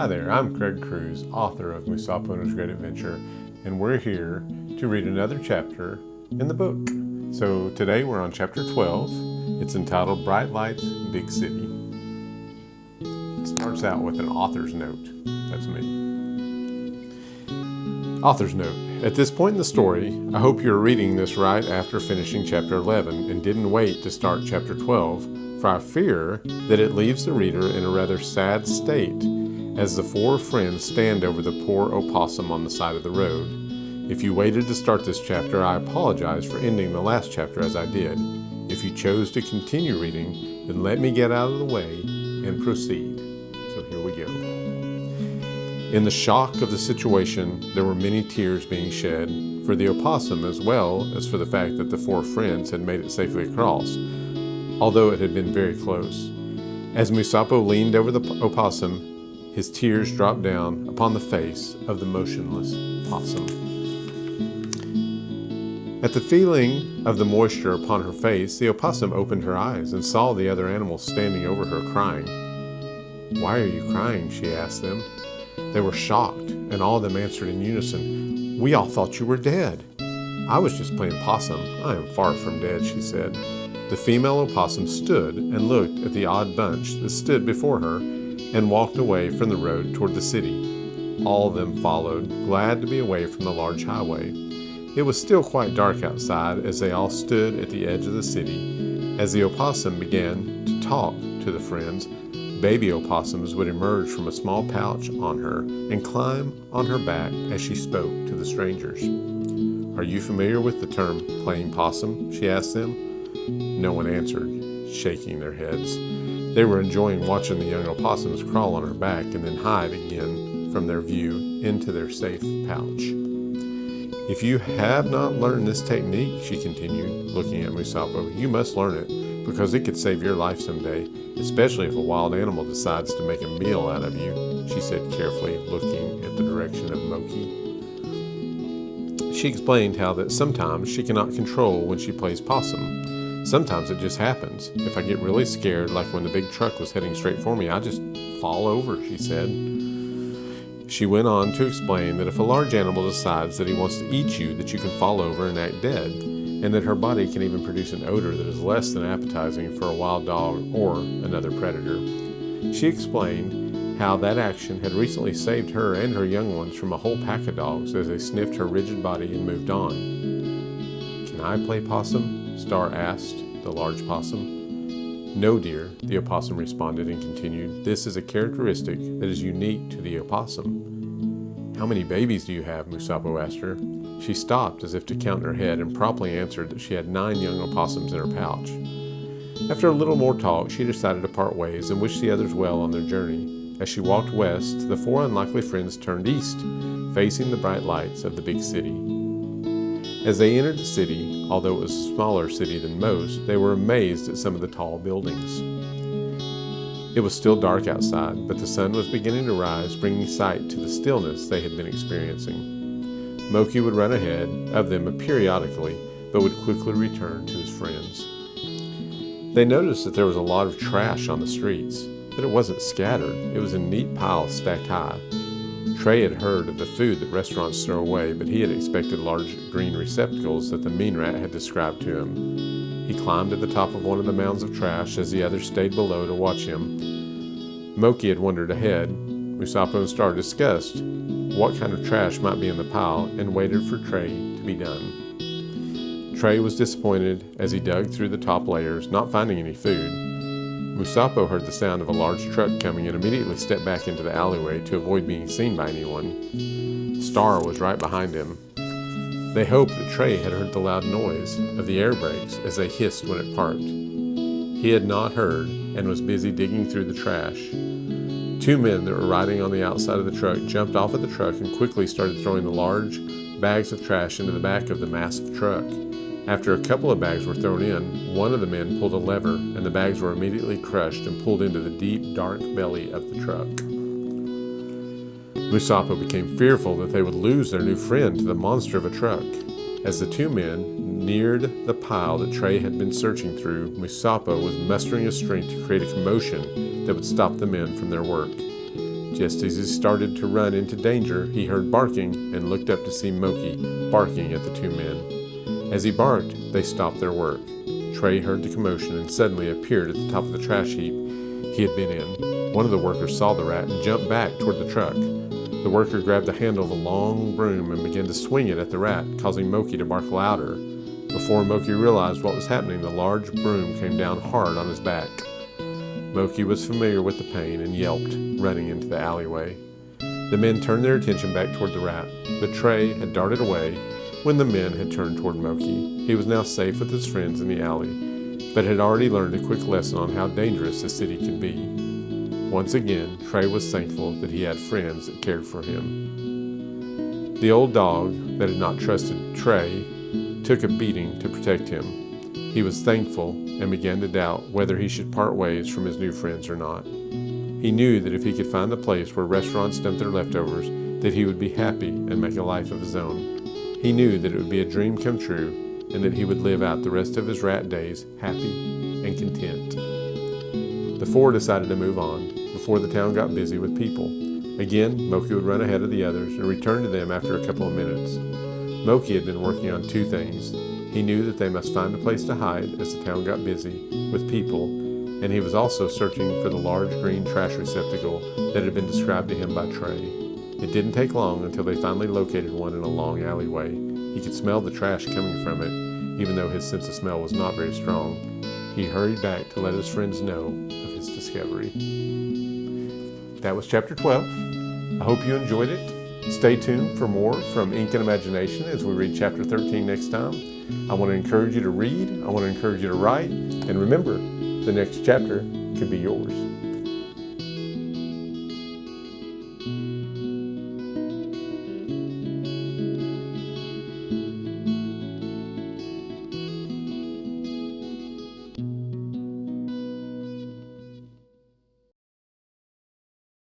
Hi there, I'm Craig Cruz, author of MUSSOPO's Great Adventure, and we're here to read another chapter in the book. So today we're on chapter 12. It's entitled Bright Lights, Big City. It starts out with an author's note. That's me. Author's note. At this point in the story, I hope you're reading this right after finishing chapter 11 and didn't wait to start chapter 12, for I fear that it leaves the reader in a rather sad state as the four friends stand over the poor opossum on the side of the road. If you waited to start this chapter, I apologize for ending the last chapter as I did. If you chose to continue reading, then let me get out of the way and proceed. So here we go. In the shock of the situation, there were many tears being shed, for the opossum as well as for the fact that the four friends had made it safely across, although it had been very close. As MUSSOPO leaned over the opossum, his tears dropped down upon the face of the motionless possum. At the feeling of the moisture upon her face, the opossum opened her eyes and saw the other animals standing over her crying. "Why are you crying?" she asked them. They were shocked, and all of them answered in unison, "We all thought you were dead." "I was just playing possum. I am far from dead," she said. The female opossum stood and looked at the odd bunch that stood before her and walked away from the road toward the city. All of them followed, glad to be away from the large highway. It was still quite dark outside as they all stood at the edge of the city. As the opossum began to talk to the friends, baby opossums would emerge from a small pouch on her and climb on her back as she spoke to the strangers. "Are you familiar with the term playing possum?" she asked them. No one answered, shaking their heads. They were enjoying watching the young opossums crawl on her back and then hide again from their view into their safe pouch. "If you have not learned this technique," she continued, looking at MUSSOPO, "you must learn it, because it could save your life someday, especially if a wild animal decides to make a meal out of you," she said carefully, looking at the direction of Moki. She explained how that sometimes she cannot control when she plays possum. "Sometimes it just happens. If I get really scared, like when the big truck was heading straight for me, I just fall over," she said. She went on to explain that if a large animal decides that he wants to eat you, that you can fall over and act dead, and that her body can even produce an odor that is less than appetizing for a wild dog or another predator. She explained how that action had recently saved her and her young ones from a whole pack of dogs as they sniffed her rigid body and moved on. "Can I play possum?" Star asked the large possum. "No, dear," the opossum responded and continued. "This is a characteristic that is unique to the opossum." "How many babies do you have?" MUSSOPO asked her. She stopped as if to count in her head and promptly answered that she had 9 young opossums in her pouch. After a little more talk, she decided to part ways and wish the others well on their journey. As she walked west, the 4 unlikely friends turned east, facing the bright lights of the big city. As they entered the city, although it was a smaller city than most, they were amazed at some of the tall buildings. It was still dark outside, but the sun was beginning to rise, bringing sight to the stillness they had been experiencing. Moki would run ahead of them periodically, but would quickly return to his friends. They noticed that there was a lot of trash on the streets, but it wasn't scattered. It was in neat piles stacked high. Trey had heard of the food that restaurants throw away, but he had expected large green receptacles that the mean rat had described to him. He climbed to the top of one of the mounds of trash as the others stayed below to watch him. Moki had wandered ahead. MUSSOPO and Star discussed what kind of trash might be in the pile and waited for Trey to be done. Trey was disappointed as he dug through the top layers, not finding any food. MUSSOPO heard the sound of a large truck coming and immediately stepped back into the alleyway to avoid being seen by anyone. Star was right behind him. They hoped that Trey had heard the loud noise of the air brakes as they hissed when it parked. He had not heard and was busy digging through the trash. 2 men that were riding on the outside of the truck jumped off of the truck and quickly started throwing the large bags of trash into the back of the massive truck. After a couple of bags were thrown in, one of the men pulled a lever, and the bags were immediately crushed and pulled into the deep, dark belly of the truck. MUSSOPO became fearful that they would lose their new friend to the monster of a truck. As the 2 men neared the pile that Trey had been searching through, MUSSOPO was mustering his strength to create a commotion that would stop the men from their work. Just as he started to run into danger, he heard barking and looked up to see Moki barking at the two men. As he barked, they stopped their work. Trey heard the commotion and suddenly appeared at the top of the trash heap he had been in. One of the workers saw the rat and jumped back toward the truck. The worker grabbed the handle of a long broom and began to swing it at the rat, causing Moki to bark louder. Before Moki realized what was happening, the large broom came down hard on his back. Moki was familiar with the pain and yelped, running into the alleyway. The men turned their attention back toward the rat, but Trey had darted away when the men had turned toward Moki. He was now safe with his friends in the alley, but had already learned a quick lesson on how dangerous the city could be. Once again, Trey was thankful that he had friends that cared for him. The old dog that had not trusted Trey took a beating to protect him. He was thankful and began to doubt whether he should part ways from his new friends or not. He knew that if he could find the place where restaurants dumped their leftovers, that he would be happy and make a life of his own. He knew that it would be a dream come true and that he would live out the rest of his rat days happy and content. The four decided to move on before the town got busy with people. Again, Moki would run ahead of the others and return to them after a couple of minutes. Moki had been working on two things. He knew that they must find a place to hide as the town got busy with people, and he was also searching for the large green trash receptacle that had been described to him by Trey. It didn't take long until they finally located one in a long alleyway. He could smell the trash coming from it, even though his sense of smell was not very strong. He hurried back to let his friends know of his discovery. That was chapter 12. I hope you enjoyed it. Stay tuned for more from Ink and Imagination as we read chapter 13 next time. I want to encourage you to read. I want to encourage you to write. And remember, the next chapter could be yours.